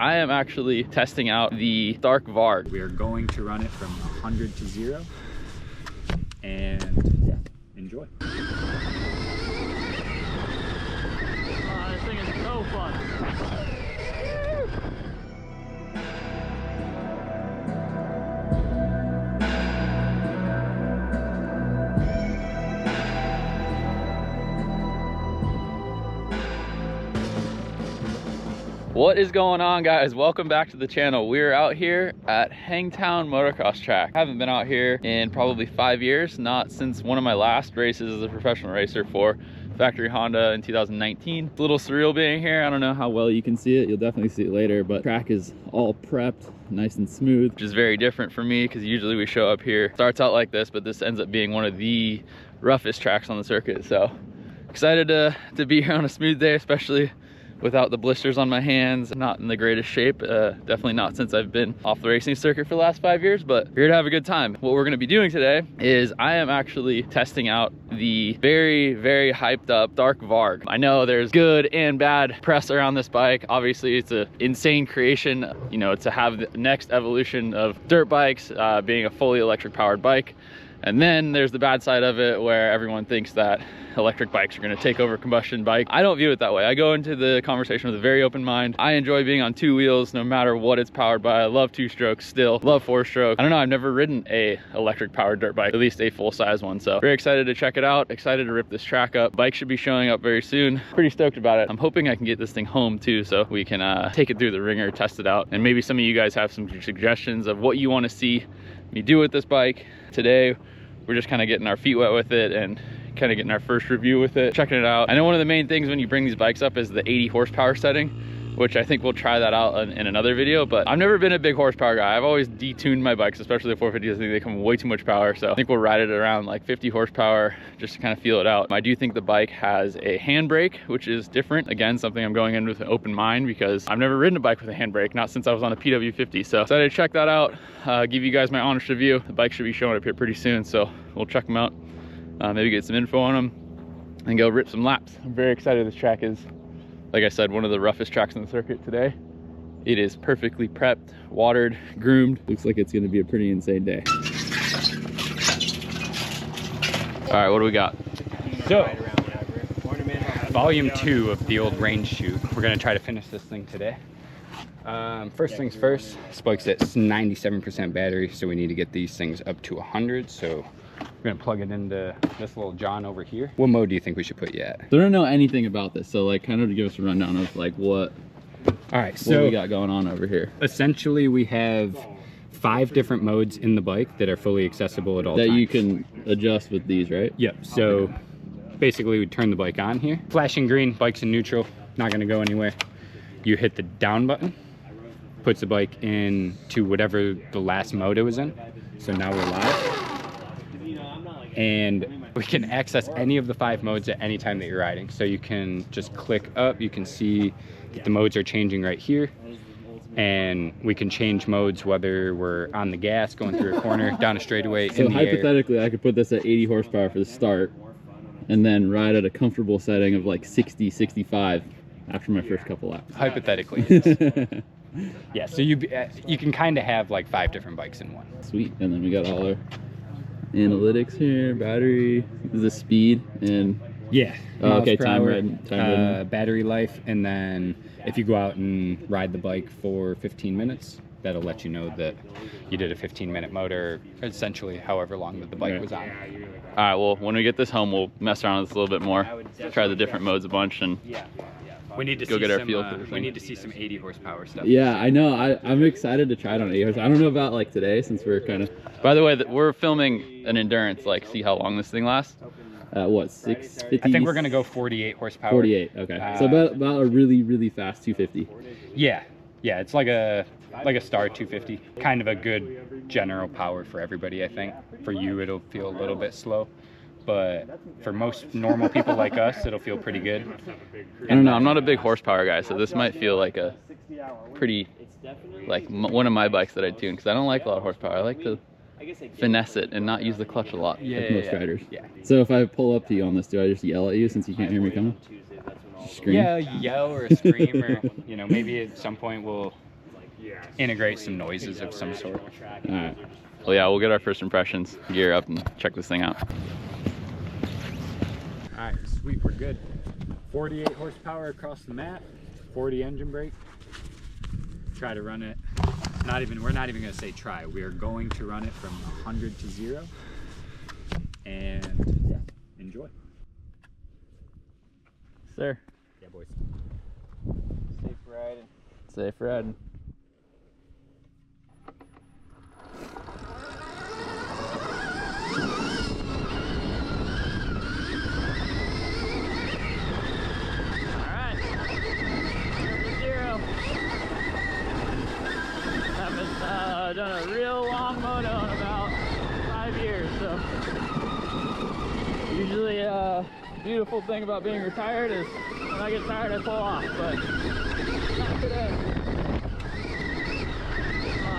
I am actually testing out the Stark VAR. We are going to run it from 100 to 0 and yeah, enjoy. This thing is so fun. What is going on, guys? Welcome back to the channel. We're out here at Hangtown Motocross Track. I haven't been out here in probably 5 years, not since one of my last races as a professional racer for Factory Honda in 2019. It's a little surreal being here. I don't know how well you can see it. You'll definitely see it later, but track is all prepped, nice and smooth, which is very different for me because usually we show up here, starts out like this, but this ends up being one of the roughest tracks on the circuit. So excited to be here on a smooth day, especially without the blisters on my hands. Not in the greatest shape, definitely not since I've been off the racing circuit for the last 5 years, but here to have a good time. What we're gonna be doing today is I am actually testing out the very, very hyped up Stark Varg. I know there's good and bad press around this bike. Obviously it's an insane creation, you know, to have the next evolution of dirt bikes being a fully electric powered bike. And then there's the bad side of it where everyone thinks that electric bikes are going to take over combustion bike. I don't view it that way. I go into the conversation with a very open mind. I enjoy being on two wheels no matter what it's powered by. I love two strokes still, love four stroke. I don't know, I've never ridden a electric powered dirt bike, at least a full size one. So very excited to check it out, excited to rip this track up. Bike should be showing up very soon. Pretty stoked about it. I'm hoping I can get this thing home too, so we can take it through the ringer, test it out. And maybe some of you guys have some suggestions of what you want to see me do with this bike. Today, we're just kind of getting our feet wet with it and kind of getting our first review with it, checking it out. I know one of the main things when you bring these bikes up is the 80 horsepower setting, which I think we'll try that out in another video, but I've never been a big horsepower guy. I've always detuned my bikes, especially the 450s. I think they come with way too much power, so I think we'll ride it around like 50 horsepower just to kind of feel it out. I do think the bike has a handbrake, which is different. Again, something I'm going in with an open mind because I've never ridden a bike with a handbrake, not since I was on a PW50. So excited to check that out, give you guys my honest review. The bike should be showing up here pretty soon, so we'll check them out, maybe get some info on them and go rip some laps. I'm very excited. This track is, like I said, one of the roughest tracks on the circuit today. It is perfectly prepped, watered, groomed. Looks like it's gonna be a pretty insane day. All right, what do we got? So, volume 2 of the old range shoot. We're gonna try to finish this thing today. First things first, this bike's at 97% battery, so we need to get these things up to 100. So we're gonna plug it into this little John over here. What mode do you think we should put you at? I don't know anything about this, so like kind of to give us a rundown of like what So we got going on over here. Essentially we have 5 different modes in the bike that are fully accessible at all times. That you can adjust with these, right? Yep, so basically we turn the bike on here. Flashing green, bike's in neutral, not gonna go anywhere. You hit the down button, puts the bike into whatever the last mode it was in. So now we're live. And we can access any of the 5 modes at any time that you're riding. So you can just click up, you can see that the modes are changing right here. And we can change modes whether we're on the gas, going through a corner, down a straightaway, so in the hypothetically, air. I could put this at 80 horsepower for the start and then ride at a comfortable setting of like 60, 65 after my first couple laps. Hypothetically, yes. Yeah, so you can kind of have like 5 different bikes in one. Sweet. And then we got all our analytics here, battery, the speed, and yeah, okay, time ridden, battery life, and then if you go out and ride the bike for 15 minutes, that'll let you know that you did a 15-minute motor, essentially however long that the bike was on. All right, well, when we get this home, we'll mess around with this a little bit more, try the different modes a bunch, and we need to go get our feel for the thing. We need to see some 80 horsepower stuff. Yeah, I know. I'm excited to try it on 80 horsepower. I don't know about like today, since we're kind of... By the way, we're filming an endurance, like see how long this thing lasts. What, 650? I think we're gonna go 48 horsepower. 48, okay. So about a really, really fast 250. Yeah, it's like a Star 250. Kind of a good general power for everybody, I think. For you, it'll feel a little bit slow. But for most normal people like us, it'll feel pretty good. I don't know, I'm not a big horsepower guy, so this might feel like a pretty, like one of my bikes that I tune, because I don't like a lot of horsepower. I like to finesse it and not use the clutch a lot, like most riders. Yeah. So if I pull up to you on this, do I just yell at you since you can't hear me coming? Scream? Yeah, yell or scream, or maybe at some point we'll integrate some noises of some sort. All right. Well, yeah, we'll get our first impressions, gear up, and check this thing out. All right, sweet, we're good. 48 horsepower across the mat, 40 engine brake. Try to run it, we're not even gonna say try, we are going to run it from 100 to 0. And yeah, enjoy. Sir. Yeah, boys. Safe riding. Safe riding. Alright. 0 to 0. Haven't done a real long moto in about 5 years, so usually beautiful thing about being retired is when I get tired I pull off, but not today.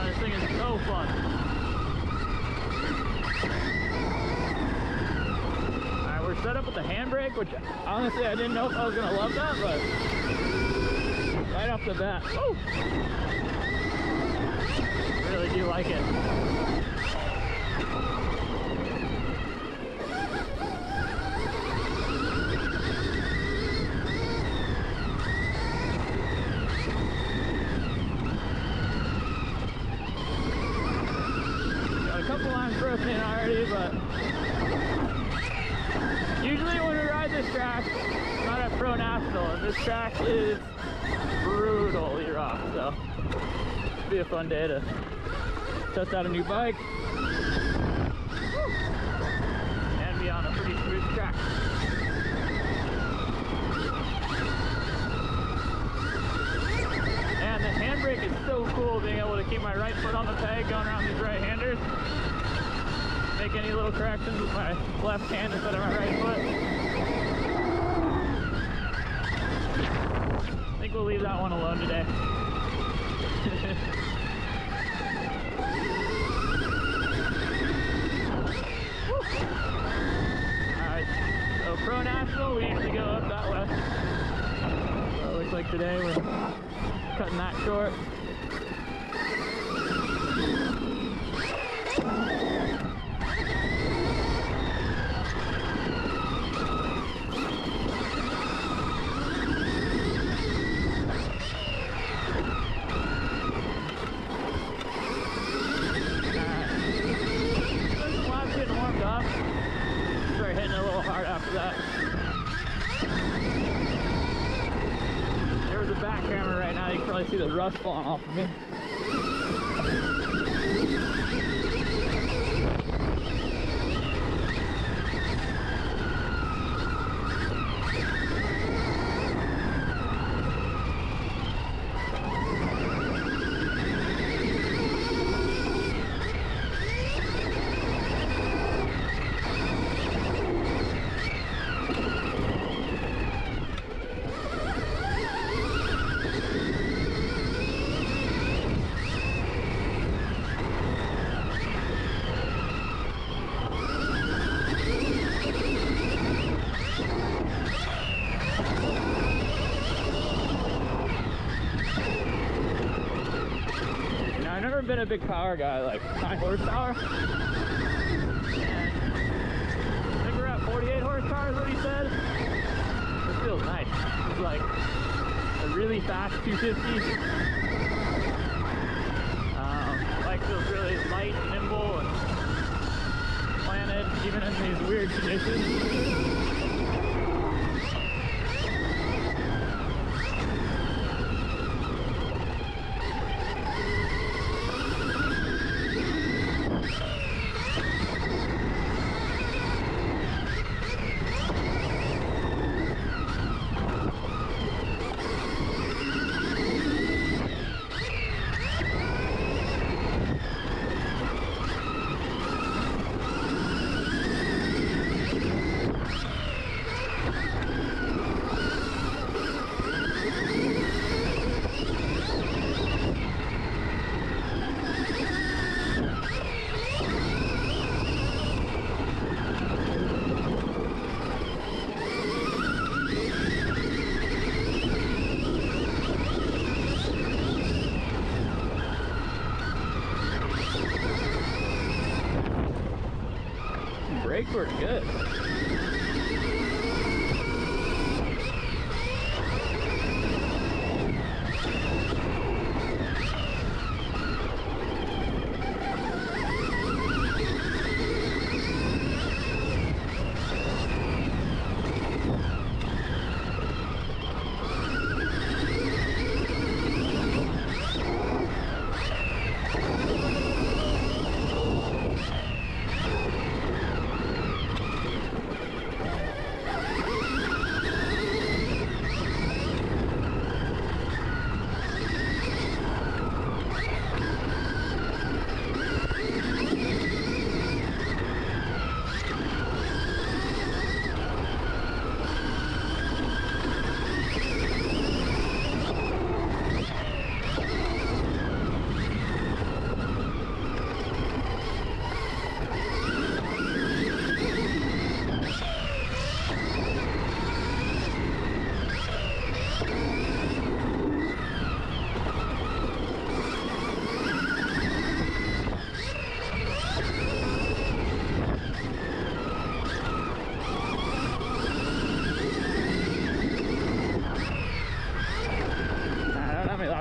This thing is so fun. Alright, we're set up with the handbrake, which honestly I didn't know if I was gonna love that, but right off the bat, woo! Really do like it. Broken in already, but usually when we ride this track, not at Pro National, and this track is brutally rough, so it'll be a fun day to test out a new bike and be on a pretty smooth track. And the handbrake is so cool, being able to keep my right foot on the peg going around these right-handers. Make any little corrections with my left hand instead of my right foot. I think we'll leave that one alone today. Alright, so Pro National, we usually go up that way. So it looks like today we're cutting that short. See the rust falling off of me. Been a big power guy, like 9 horsepower. And I think we're at 48 horsepower is what he said. This feels nice. It's like a really fast 250. Bike feels really light, nimble, and planted even in these weird conditions. brakes work good.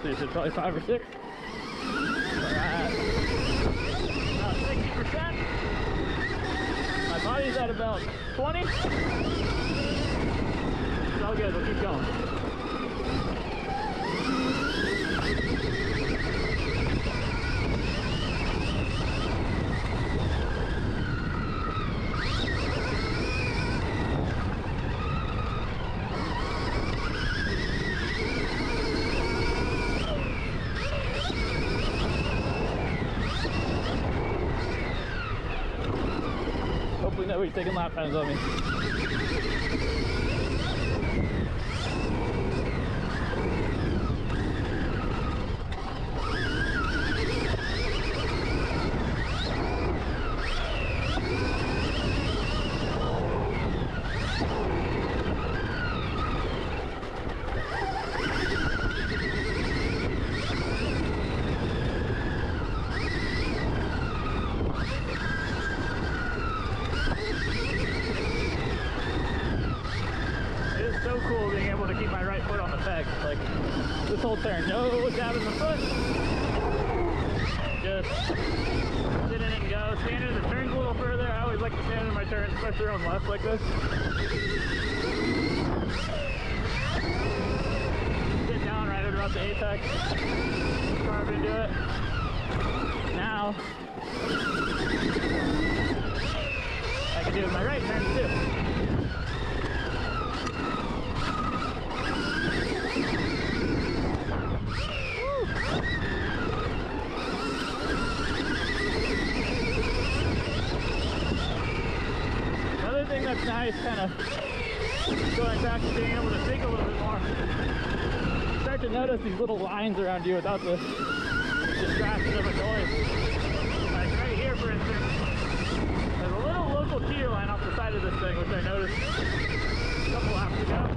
So you said probably 5 or 6. We're at about 60%. My body's at about 20. It's all good, we'll keep going. Hopefully nobody's taking lap times on me. Like this whole turn, no dab in the foot, just sit in and go. Stand in the turns a little further. I always like to stand in my turns, especially on left like this. Sit down right at about the apex. Carve into it. Now I can do my right turns too. That's nice, kind of going back to being able to think a little bit more. Start to notice these little lines around you without the distraction of a noise. Like right here, for instance, there's a little local teeter line off the side of this thing, which I noticed a couple laps ago.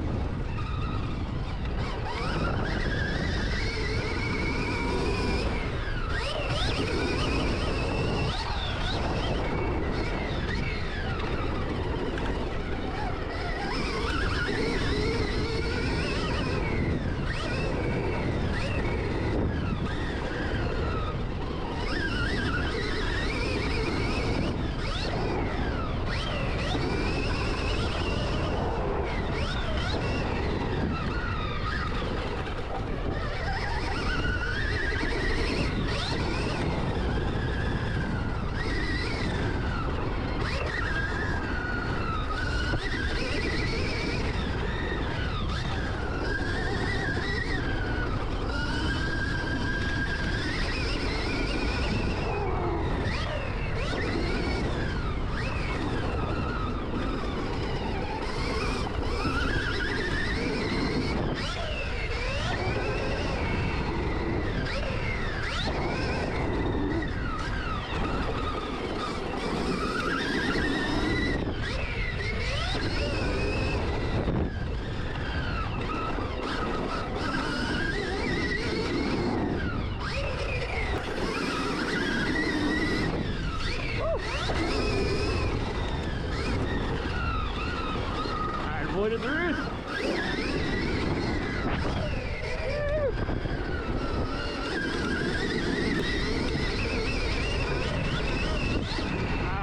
avoided the roost.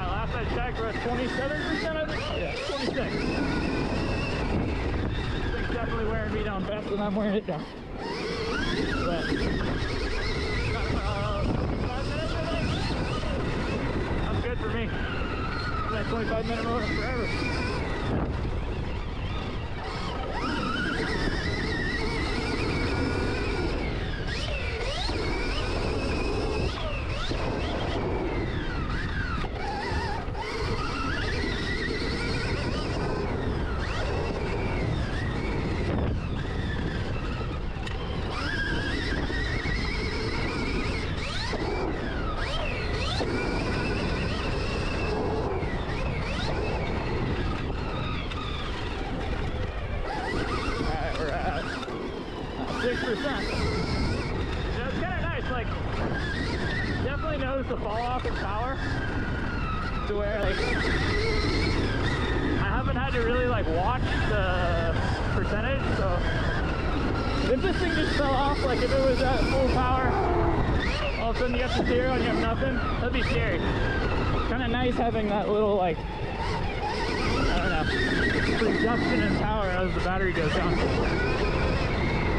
Last I checked, we're at 27%, I think. Yeah, 26. This thing's definitely wearing me down faster than I'm wearing it down. But, 5 minutes, I think. That's good for me. That 25-minute motor forever. Yeah, it's kind of nice, like, definitely notice the fall off in power to where, like, I haven't had to really, like, watch the percentage, so if this thing just fell off, like, if it was at full power, all of a sudden you have to zero and you have nothing, that'd be scary. Kind of nice having that little, like, I don't know, reduction in power as the battery goes down.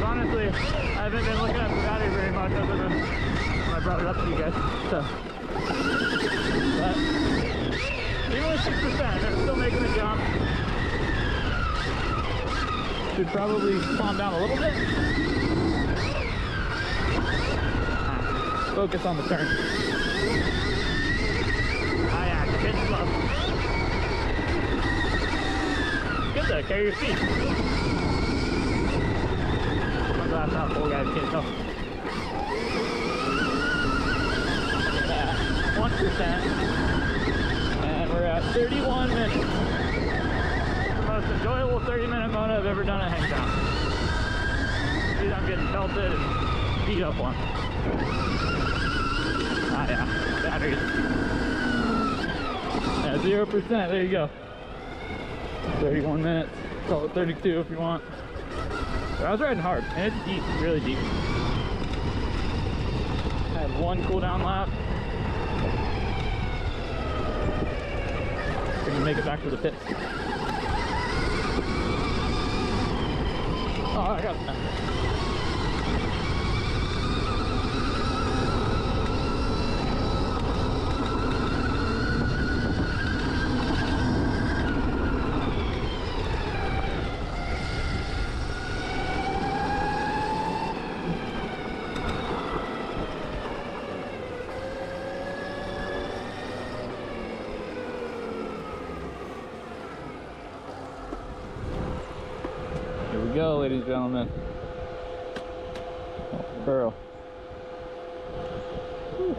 Honestly, I haven't been looking at the battery very much other than when I brought it up to you guys. So, but even with 6%, they're still making a jump. Should probably calm down a little bit. Focus on the turn. Ah, yeah, good slow. Good there, carry your feet. That's not full, guys, can't tell. 1%. And we're at 31 minutes. The most enjoyable 30-minute moto I've ever done at Hangtown. Dude, I'm getting pelted and beat up on. Ah, yeah, batteries. Yeah, 0%, there you go. 31 minutes. Call it 32 if you want. I was riding hard, and it's deep, really deep. I had one cool down lap. We're gonna make it back to the pits. Oh, I got that. Go, ladies and gentlemen. Oh, burrow. Whew.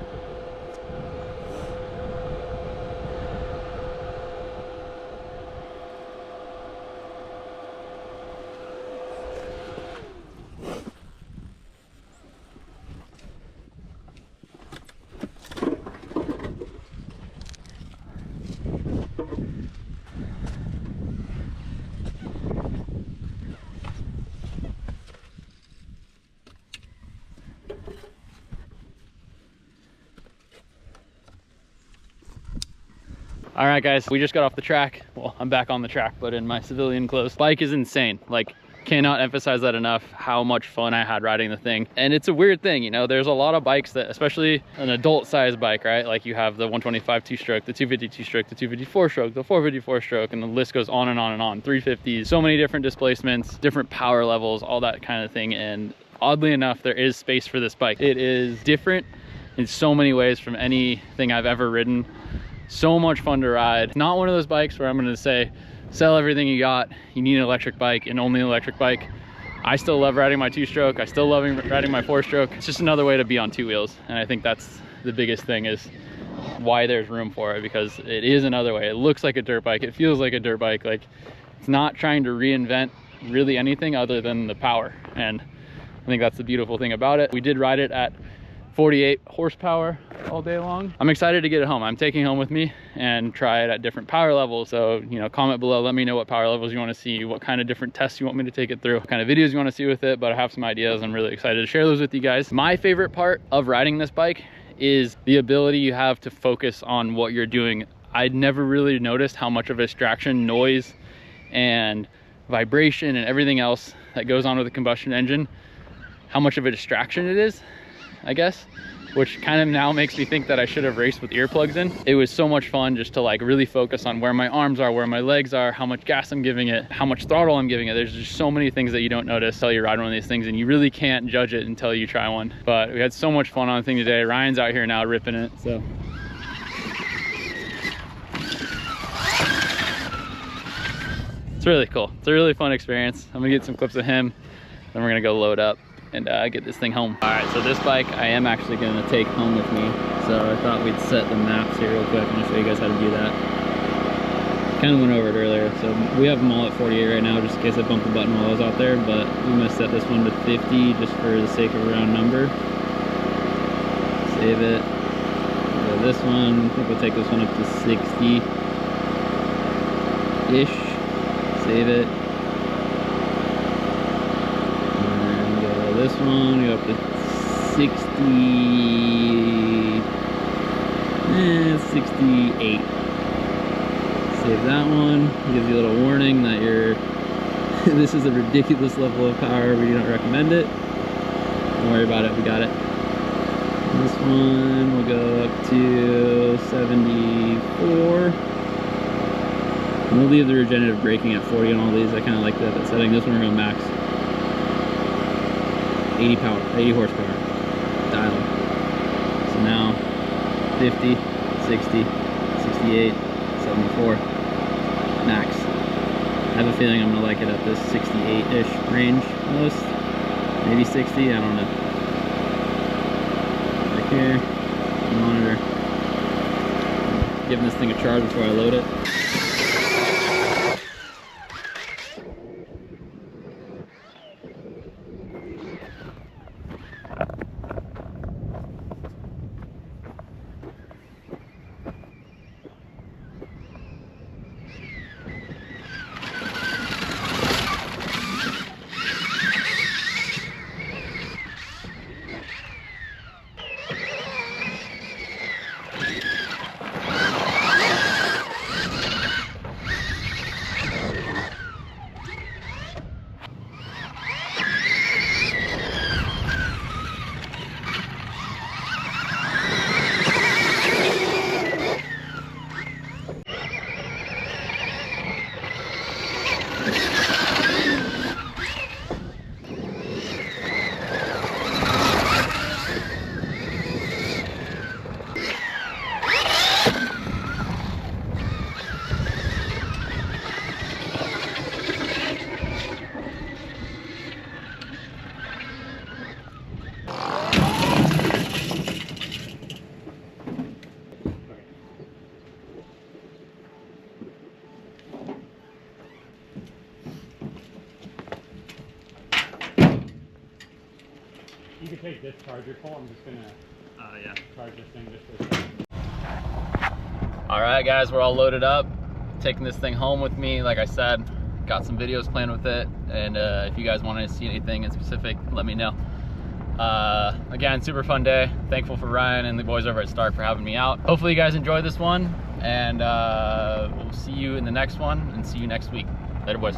All right, guys, we just got off the track. Well, I'm back on the track, but in my civilian clothes. Bike is insane. Like, cannot emphasize that enough, how much fun I had riding the thing. And it's a weird thing, you know, there's a lot of bikes that, especially an adult size bike, right? Like you have the 125 two-stroke, the 250 two-stroke, the 254 stroke, the 454 stroke, and the list goes on and on and on. 350s, so many different displacements, different power levels, all that kind of thing. And oddly enough, there is space for this bike. It is different in so many ways from anything I've ever ridden. So much fun to ride. Not one of those bikes where I'm going to say, sell everything you got, you need an electric bike and only an electric bike. I still love riding my two-stroke. I still love riding my four-stroke. It's just another way to be on two wheels. And I think that's the biggest thing, is why there's room for it, because it is another way. It looks like a dirt bike. It feels like a dirt bike. Like, it's not trying to reinvent really anything other than the power. And I think that's the beautiful thing about it. We did ride it at 48 horsepower all day long. I'm excited to get it home. I'm taking it home with me and try it at different power levels. So, you know, comment below, let me know what power levels you want to see, what kind of different tests you want me to take it through, what kind of videos you want to see with it, but I have some ideas. I'm really excited to share those with you guys. My favorite part of riding this bike is the ability you have to focus on what you're doing. I'd never really noticed how much of a distraction noise and vibration and everything else that goes on with a combustion engine, how much of a distraction it is, I guess, which kind of now makes me think that I should have raced with earplugs in. It was so much fun just to like really focus on where my arms are, where my legs are, how much gas I'm giving it, how much throttle I'm giving it. There's just so many things that you don't notice until you ride one of these things, and you really can't judge it until you try one. But we had so much fun on the thing today. Ryan's out here now ripping it, so. It's really cool. It's a really fun experience. I'm gonna get some clips of him, then we're gonna go load up and get this thing home. All right, so this bike I am actually gonna take home with me. So I thought we'd set the maps here real quick and I'll show you guys how to do that. Kind of went over it earlier. So we have them all at 48 right now, just in case I bumped the button while I was out there, but I'm gonna set this one to 50 just for the sake of a round number. Save it. Go this one, I think we'll take this one up to 60-ish. Save it. And go this one, go up to 68. Save that one. Gives you a little warning that you're this is a ridiculous level of power. We do not recommend it. Don't worry about it, we got it. This one will go up to 74. And we'll leave the regenerative braking at 40 on all these. I kind of like that setting. This one we're going max 80 horsepower. Dial. So now 50, 60, 68, 74, max. I have a feeling I'm gonna like it at this 68-ish range most. Maybe 60, I don't know. Back here, monitor. Giving this thing a charge before I load it. You can take this charger full. I'm just gonna charge this thing just for a second. All right, guys, we're all loaded up. Taking this thing home with me. Like I said, got some videos planned with it, and if you guys want to see anything in specific, let me know. Again, super fun day. Thankful for Ryan and the boys over at Stark for having me out. Hopefully you guys enjoyed this one, and we'll see you in the next one, and see you next week. Later, boys.